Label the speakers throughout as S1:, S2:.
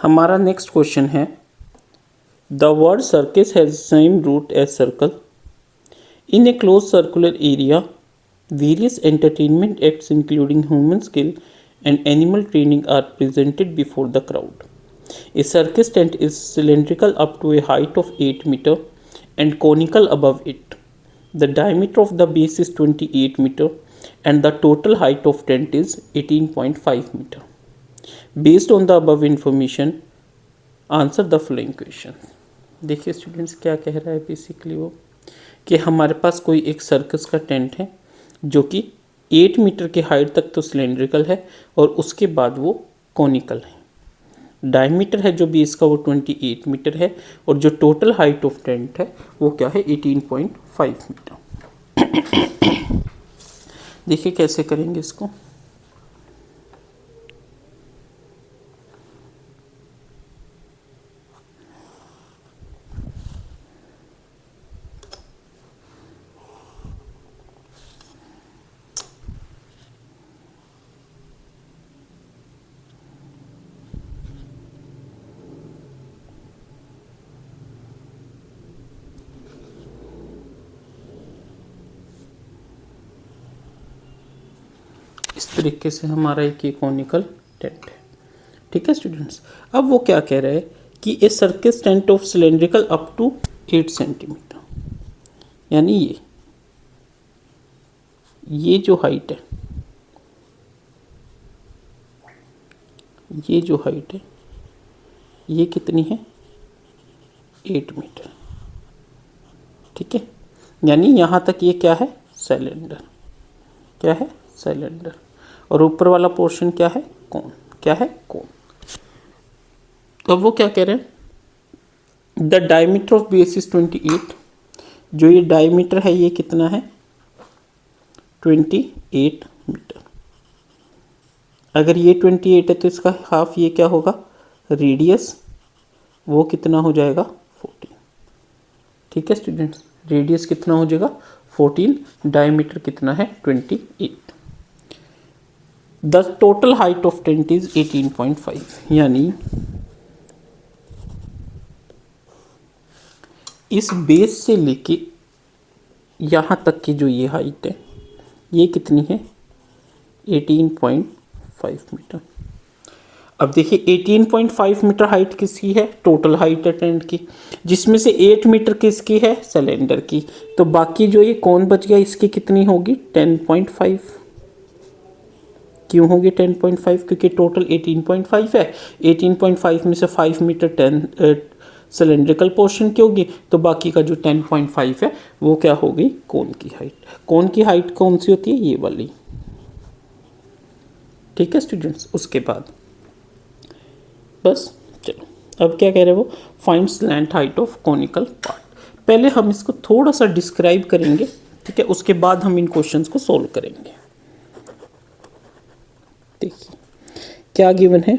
S1: हमारा next question है, the word circus has same root as circle in a close circular area various entertainment acts including human skill and animal training are presented before the crowd. A circus tent is cylindrical up to a height of 8 meter and conical above it. The diameter of the base is 28 meter and the total height of tent is 18.5 meter. Based on the above information, answer the following questions. देखिए students क्या कह रहा है basically वो कि हमारे पास कोई एक सर्कस का टेंट है जो कि 8 मीटर की हाइट तक तो सिलेंड्रिकल है और उसके बाद वो कॉनिकल है. डायमीटर है जो बेस का वो 28 मीटर है और जो टोटल हाइट ऑफ टेंट है वो क्या है 18.5 मीटर. देखिए कैसे करेंगे इसको. इस तरीके से हमारा एक कॉनिकल टेंट है. ठीक है स्टूडेंट्स. अब वो क्या कह रहे हैं कि a circus tent of cylindrical up to 8 centimetre, यानी ये जो हाइट है, ये जो हाइट है ये कितनी है 8 मीटर. ठीक है, यानी यहाँ तक ये क्या है सिलेंडर, क्या है सिलेंडर, और ऊपर वाला पोर्शन क्या है कोन, क्या है कोन. तो अब वो क्या कह रहे हैं, the diameter of base is 28. जो ये डायमीटर है ये कितना है 28 मीटर. अगर ये 28 है तो इसका हाफ ये क्या होगा रेडियस, वो कितना हो जाएगा 14. ठीक है स्टूडेंट्स, रेडियस कितना हो जाएगा 14, डायमीटर कितना है 28. The total height of tent is 18.5, यानी इस बेस से लेके यहाँ तक की जो ये हाइट है ये कितनी है 18.5 मीटर. अब देखिए 18.5 मीटर हाइट किसकी है, टोटल हाइट है टेंट की, जिसमें से 8 मीटर किसकी है सिलेंडर की. तो बाकी जो ये कौन बच गया इसकी कितनी होगी 10.5. क्यों होगी 10.5, क्योंकि टोटल 18.5 है. 18.5 में से 5 मीटर 10 सिलेंड्रिकल पोर्शन की होगी, तो बाकी का जो 10.5 है वो क्या होगी कोन की हाइट. कोन की हाइट कौन सी होती है ये वाली. ठीक है स्टूडेंट्स. उसके बाद बस चलो अब क्या कह रहे हैं वो, find slant height of conical part. पहले हम इसको थोड़ा सा डिस्क्राइब करेंगे. ठीक है, उसके बाद हम इन क्वेश्चंस को सोल्व करेंगे. देखिए क्या गिवन है,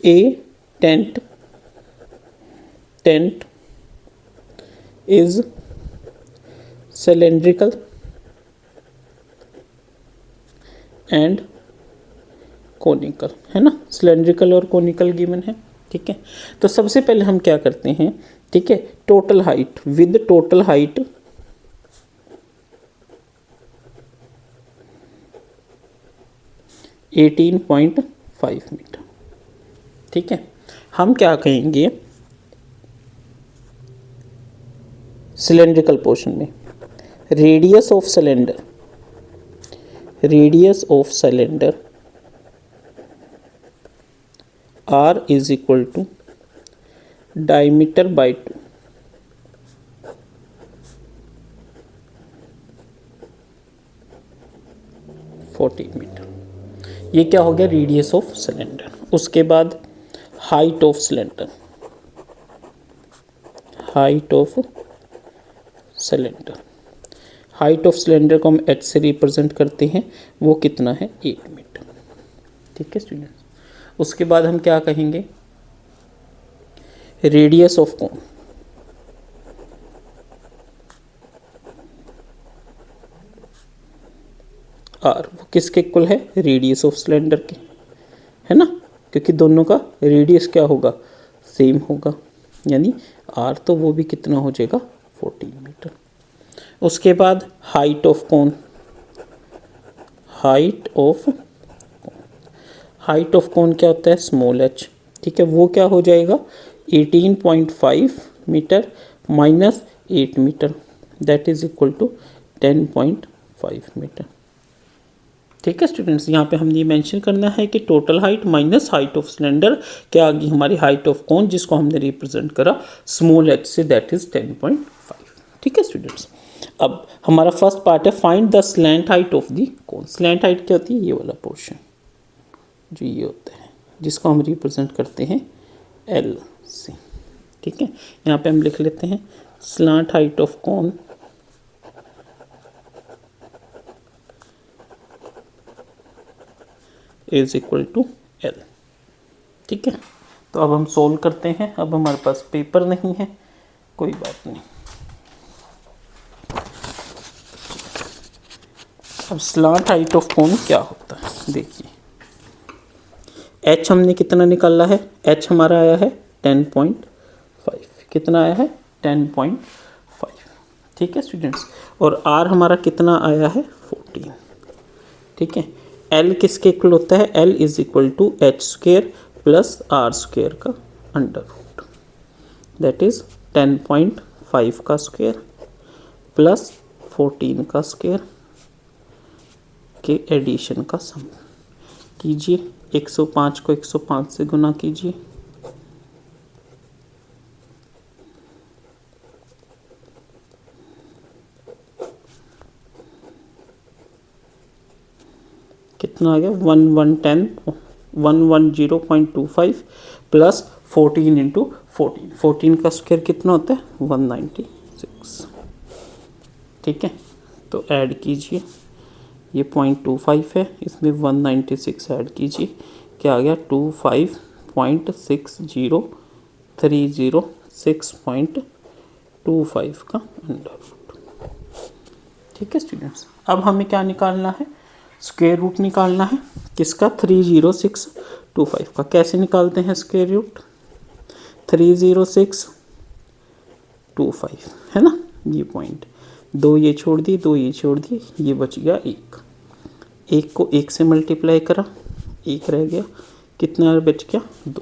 S1: a tent is cylindrical and conical, है ना. सिलेंड्रिकल और कोनिकल गिवन है. ठीक है, तो सबसे पहले हम क्या करते हैं, ठीक है, total height, with total height 18.5 meter. ठीक है, हम क्या कहेंगे सिलेंड्रिकल पोर्शन में radius of cylinder R is equal to diameter by 2. Meter. ये क्या हो गया रेडियस ऑफ सिलेंडर. उसके बाद height of cylinder, height of cylinder को हम h से रिप्रेजेंट करते हैं, वो कितना है 8 मीटर. ठीक है स्टूडेंट्स. उसके बाद हम क्या कहेंगे रेडियस ऑफ कोन, R वो किसके इक्वल है रेडियस ऑफ सिलेंडर के, है ना. क्योंकि दोनों का रेडियस क्या होगा, सेम होगा, यानी आर तो वो भी कितना हो जाएगा 14 मीटर। उसके बाद height of cone, height of कोन क्या होता है, स्मॉल एच, ठीक है, वो क्या हो जाएगा 18.5 meter minus 8 meter, that is equal to 10.5 meter. ठीक है स्टूडेंट्स, यहाँ पे हमने ये मेंशन करना है कि total height minus height of cylinder क्या आ गई हमारी हाइट ऑफ कोन, जिसको हमने रिप्रेजेंट करा स्मॉल एच से, दैट इज 10.5। ठीक है स्टूडेंट्स, अब हमारा फर्स्ट पार्ट है find the slant height of the cone. Slant height क्या होती है, ये वाला पोर्शन जो ये होता है, जिसको हम रिप्रेजेंट करते हैं एल से। ठीक है, यहाँ पे हम लिख लेते हैं slant height of cone is equal to L. ठीक है, तो अब हम सोल्व करते हैं। अब हमारे पास पेपर नहीं है, कोई बात नहीं। अब स्लैंट हाइट ऑफ कोन क्या होता है, देखिए एच हमने कितना निकाला है, एच हमारा आया है 10.5, कितना आया है 10.5। ठीक है स्टूडेंट्स, और आर हमारा कितना आया है 14। ठीक है, एल किसके इक्वल होता है, L is equal to H square plus R square का अंडर रूट, दैट इज 10.5 का स्क्वेयर प्लस 14 का स्क्वेयर के एडिशन का सम कीजिए। 105 को 105 से गुना कीजिए, कितना आ गया 110.25 प्लस 14 इंटू 14 का स्क्वायर कितना होता है 196। ठीक है, तो ऐड कीजिए, ये 0.25 है, इसमें 196 ऐड कीजिए, क्या आ गया 25.6030.6.25 का अंडर रूट। ठीक है स्टूडेंट्स, अब हमें क्या निकालना है, स्क्वायर रूट निकालना है, किसका 30625 का। कैसे निकालते हैं स्क्वायर रूट, 30625 है ना, ये पॉइंट, दो ये छोड़ दिए, दो ये छोड़ दिए, ये बच गया एक को एक से मल्टीप्लाई करा, एक रह गया, कितना बच गया 2।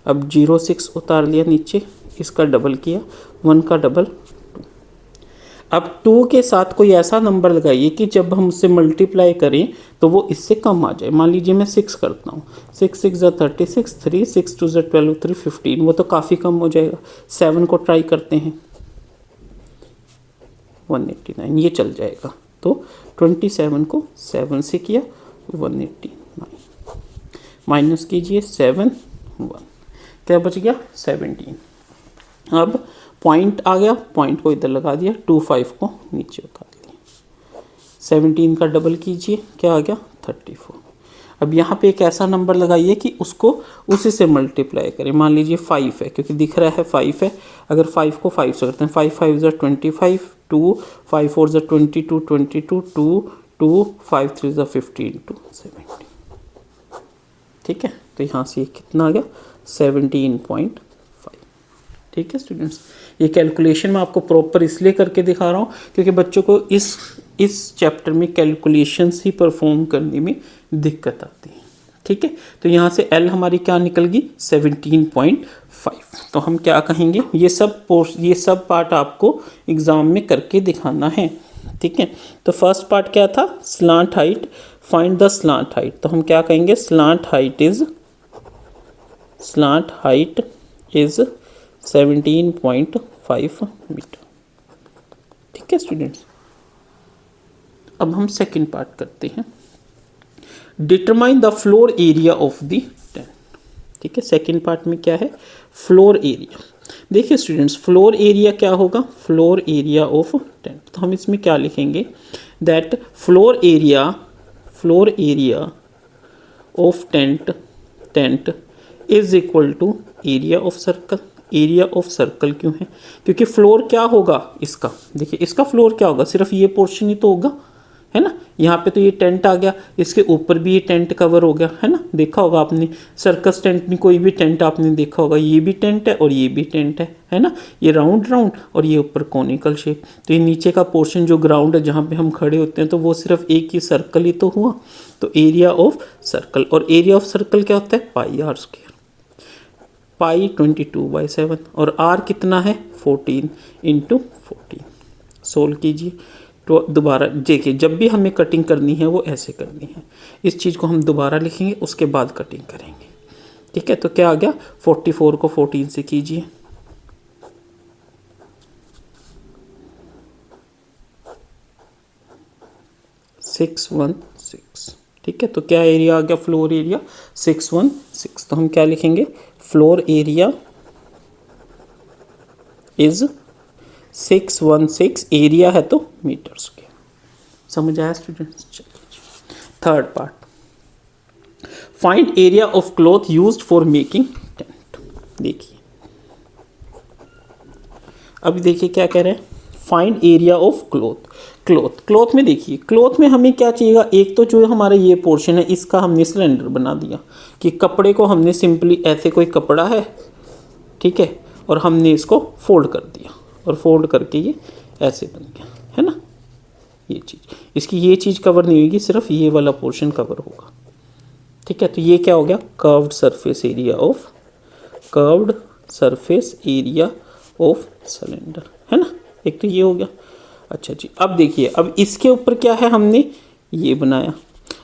S1: अब 06 उतार लिया नीचे, इसका डबल किया, 1 का डबल 2। अब 2 के साथ कोई ऐसा नंबर लगाइए कि जब हम उससे मल्टीप्लाई करें तो वो इससे कम आ जाए। मान लीजिए मैं 6 करता हूँ, 6 6 ज़ा 36, 3 6 2 ज़ा 12, 3 15, वो तो काफ़ी कम हो जाएगा। 7 को ट्राई करते हैं, 189, ये चल जाएगा। तो 27 को 7 से किया 189, माइनस कीजिए 7 1, क्या बच गया 17। अब पॉइंट आ गया, पॉइंट को इधर लगा दिया, 25 को नीचे उतार दिया, 17 का डबल कीजिए, क्या आ गया 34। अब यहाँ पे एक ऐसा नंबर लगाइए कि उसको उसी से मल्टीप्लाई करें। मान लीजिए 5 है, क्योंकि दिख रहा है 5 है, अगर 5 को 5 से करते हैं, 5 5 ज़ा 25, 2 5 4 ज़ा 22, 22 2 2 5 3 ज़ा 15 2 70। ठीक है, तो यहाँ से कितना आ गया 17.5। ठीक है स्टूडेंट्स, ये कैलकुलेशन मैं आपको प्रॉपर इसलिए करके दिखा रहा हूँ क्योंकि बच्चों को इस चैप्टर में कैलकुलेशंस ही परफॉर्म करने में दिक्कत आती है। ठीक है, तो यहाँ से L हमारी क्या निकल गई 17.5। तो हम क्या कहेंगे, ये सब पार्ट आपको एग्ज़ाम में करके दिखाना है। ठीक है, तो फर्स्ट पार्ट क्या था, slant height, find the slant height. तो हम क्या कहेंगे, स्लांट हाइट इज 17.5 मीटर। ठीक है स्टूडेंट्स, अब हम सेकंड पार्ट करते हैं, determine the floor area of the tent. ठीक है, सेकंड पार्ट में क्या है, फ्लोर एरिया। देखिए स्टूडेंट्स, फ्लोर एरिया क्या होगा, फ्लोर एरिया ऑफ टेंट। तो हम इसमें क्या लिखेंगे, that floor area of tent is equal to area of circle. Area of circle क्यों है, क्योंकि फ्लोर क्या होगा इसका, देखिए इसका फ्लोर क्या होगा, सिर्फ ये पोर्शन ही तो होगा, है ना। यहाँ पे तो ये टेंट आ गया, इसके ऊपर भी ये टेंट कवर हो गया, है ना। देखा होगा आपने सर्कस टेंट में, कोई भी टेंट आपने देखा होगा, ये भी टेंट है और ये भी टेंट है ना। ये राउंड राउंड और ये ऊपर कॉनिकल शेप। तो ये नीचे का पोर्शन जो ग्राउंड है जहाँ पे हम खड़े होते हैं, तो वो सिर्फ एक ही सर्कल ही तो हुआ। तो एरिया ऑफ सर्कल, और एरिया ऑफ सर्कल क्या होता है, पाई आर स्क्वायर। पाई 22/7 और आर कितना है 14 × 14। सोल्व कीजिए। तो दोबारा देखिए, जब भी हमें कटिंग करनी है वो ऐसे करनी है। इस चीज़ को हम दोबारा लिखेंगे, उसके बाद कटिंग करेंगे। ठीक है, तो क्या आ गया, 44 को 14 से कीजिए, 616। ठीक है, तो क्या एरिया आ गया, फ्लोर एरिया 616। तो हम क्या लिखेंगे, फ्लोर एरिया इज 616, एरिया है तो मीटर्स के। समझ आया स्टूडेंट्स। चलिए third part, find area of cloth used for making tent. देखिए अभी देखिए क्या कह रहे हैं, find area of cloth. Cloth में देखिए, क्लॉथ में हमें क्या चाहिएगा, एक तो जो हमारा ये पोर्शन है इसका हमने सिलेंडर बना दिया, कि कपड़े को हमने सिंपली ऐसे, कोई कपड़ा है ठीक है, और हमने इसको फोल्ड कर दिया, और फोल्ड करके ये ऐसे बन गया, है ना। ये चीज़, इसकी ये चीज़ कवर नहीं होगी, सिर्फ ये वाला पोर्शन कवर होगा। ठीक है, तो ये क्या हो गया, curved surface area of cylinder, है ना। एक तो ये हो गया। अच्छा जी, अब देखिए, अब इसके ऊपर क्या है, हमने ये बनाया।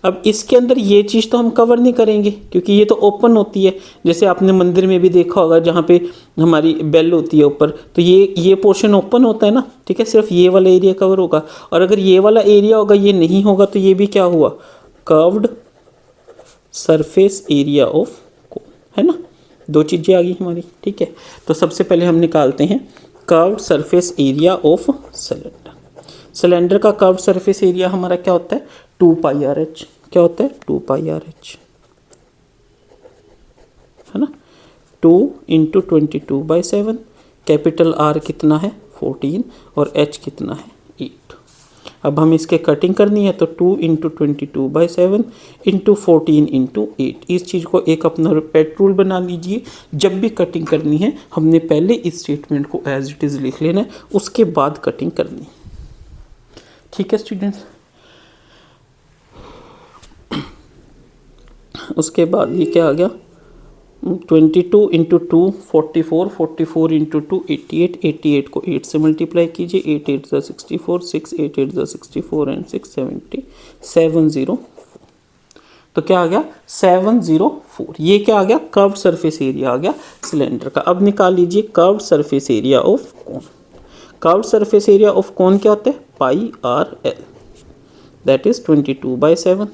S1: अब इसके अंदर ये चीज़ तो हम कवर नहीं करेंगे, क्योंकि ये तो ओपन होती है। जैसे आपने मंदिर में भी देखा होगा, जहाँ पे हमारी बेल होती है ऊपर, तो ये पोर्शन ओपन होता है ना। ठीक है, सिर्फ ये वाला एरिया कवर होगा। और अगर ये वाला एरिया होगा, ये नहीं होगा, तो ये भी क्या हुआ, curved surface area of cone, है ना। दो चीज़ें आ गई हमारी। ठीक है, तो सबसे पहले हम निकालते हैं curved surface area of cylinder. Cylinder का कर्व्ड सरफेस एरिया हमारा क्या होता है, 2πRH। क्या होता है, 2πRH, है ना। 2 × 22/7, कैपिटल R कितना है 14, और H कितना है 8। अब हम इसके कटिंग करनी है, तो 2 × 22/7 × 14 × 8। इस चीज़ को एक अपना पेट रूल बना लीजिए। जब भी कटिंग करनी है, हमने पहले इस स्टेटमेंट को एज इट इज़ लिख लेना है, उसके बाद कटिंग करनी है। ठीक है स्टूडेंट्स, उसके बाद ये क्या आ गया, 22 × 2 44, 44 × 2 88, 88 को 8 से मल्टीप्लाई कीजिए, 8 8 ज़ा 64, 6 8 8 ज़ा 64 एंड 6 70, 704। तो क्या आ गया, 704। ये क्या आ गया, कर्व्ड सरफेस एरिया आ गया सिलेंडर का। अब निकाल लीजिए curved surface area of cone. Curved surface area of cone क्या होता है, πRL, दैट इज 22/7।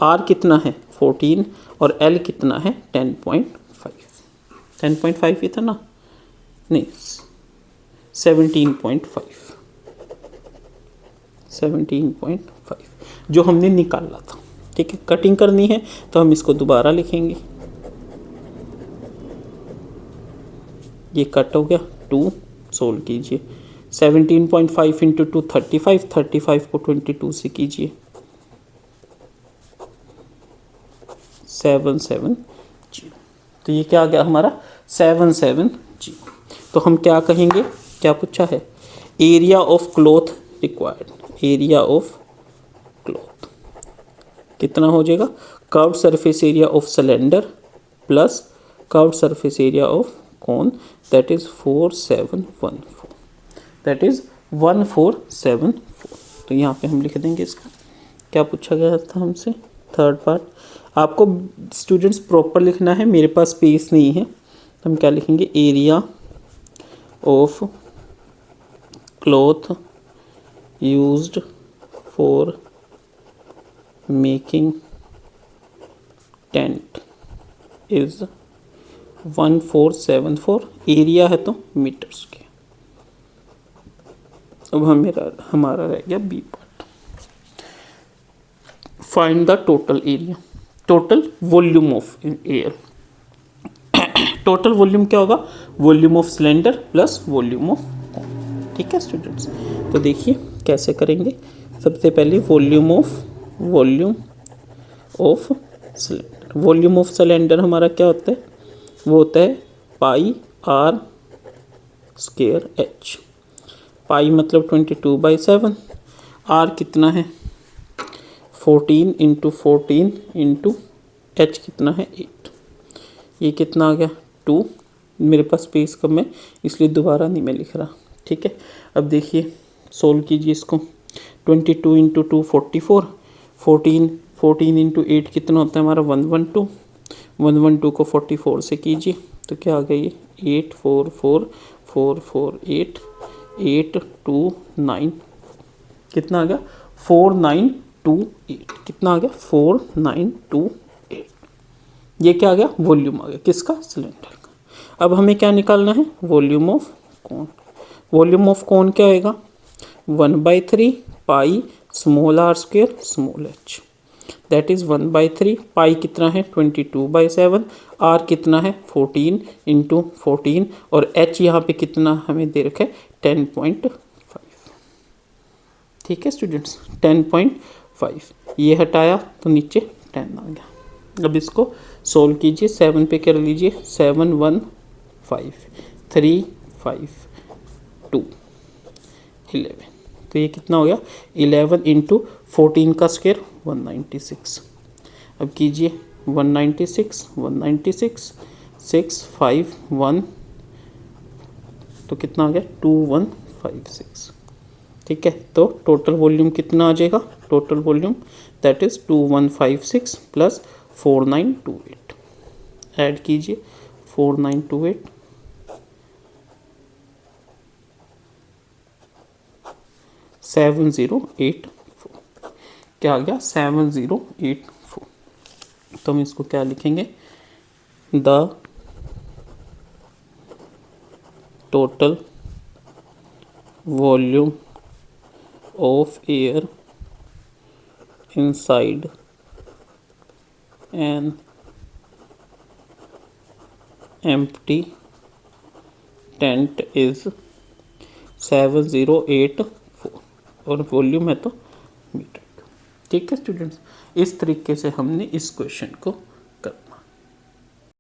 S1: R कितना है 14, और L कितना है 10.5। 10.5 ही था ना, नहीं 17.5, 17.5 जो हमने निकाला था। ठीक है, कटिंग करनी है तो हम इसको दोबारा लिखेंगे। ये कट हो गया, 2 सोल्व कीजिए, 17.5 × 2 35, 35 को 22 से कीजिए, 770। तो ये क्या आ गया हमारा 770। तो हम क्या कहेंगे, क्या पूछा है, area of cloth required. Area of cloth कितना हो जाएगा, curved surface area of cylinder plus curved surface area of cone, that is 4714, that is 1474। तो यहाँ पे हम लिख देंगे इसका, क्या पूछा गया था हमसे, थर्ड पार्ट। आपको स्टूडेंट्स प्रॉपर लिखना है, मेरे पास स्पेस नहीं है, तो हम क्या लिखेंगे, area of cloth used for making tent is 1474। Area है तो मीटर्स के। अब हमारा रह गया B part, find the total area, total volume of air. Total volume क्या होगा, volume of cylinder plus volume of cone. ठीक है स्टूडेंट्स, तो देखिए कैसे करेंगे। सबसे पहले volume of cylinder. Volume of cylinder हमारा क्या होता है, वो होता है पाई आर स्क्वायर एच। पाई मतलब 22/7, आर कितना है 14 इंटू 14 इंटू एच कितना है 8। ये कितना आ गया 2। मेरे पास स्पेस कम है इसलिए दोबारा नहीं मैं लिख रहा, ठीक है। अब देखिए सोल्व कीजिए इसको। 22 इंटू 2 44, 14 इंटू 8 कितना होता है हमारा 112। 112 को 44 से कीजिए तो क्या आ गया ये 8 4 4 4 4 8 8 2 9, कितना आ गया 4928। कितना आ गया 4928। ये क्या आ गया वॉल्यूम आ गया किसका सिलेंडर का। अब हमें क्या निकालना है volume of cone. Volume of cone क्या होएगा 1/3 pi small R square small H, that is 1/3। Pi कितना है 22/7, आर कितना है 14 इंटू 14 और एच यहाँ पे कितना हमें दे रखा है 10.5। ठीक है स्टूडेंट्स 10.5, ये हटाया तो नीचे 10 आ गया। अब इसको सोल्व कीजिए, 7 पे कर लीजिए 7 1 5 3 5 2 11, तो ये कितना हो गया 11 इंटू 14 का स्क्वायर 196। अब कीजिए 196 196 6 5 1, तो कितना आ गया 2156। ठीक है, तो टोटल वॉल्यूम कितना आ जाएगा, total volume that is 2156 plus 4928। Add कीजिए 4928 7084, क्या आ गया 7084। तो हम इसको क्या लिखेंगे the total volume of air inside an empty tent is 7084 और वॉल्यूम है तो मीटर। ठीक है स्टूडेंट्स, इस तरीके से हमने इस क्वेश्चन को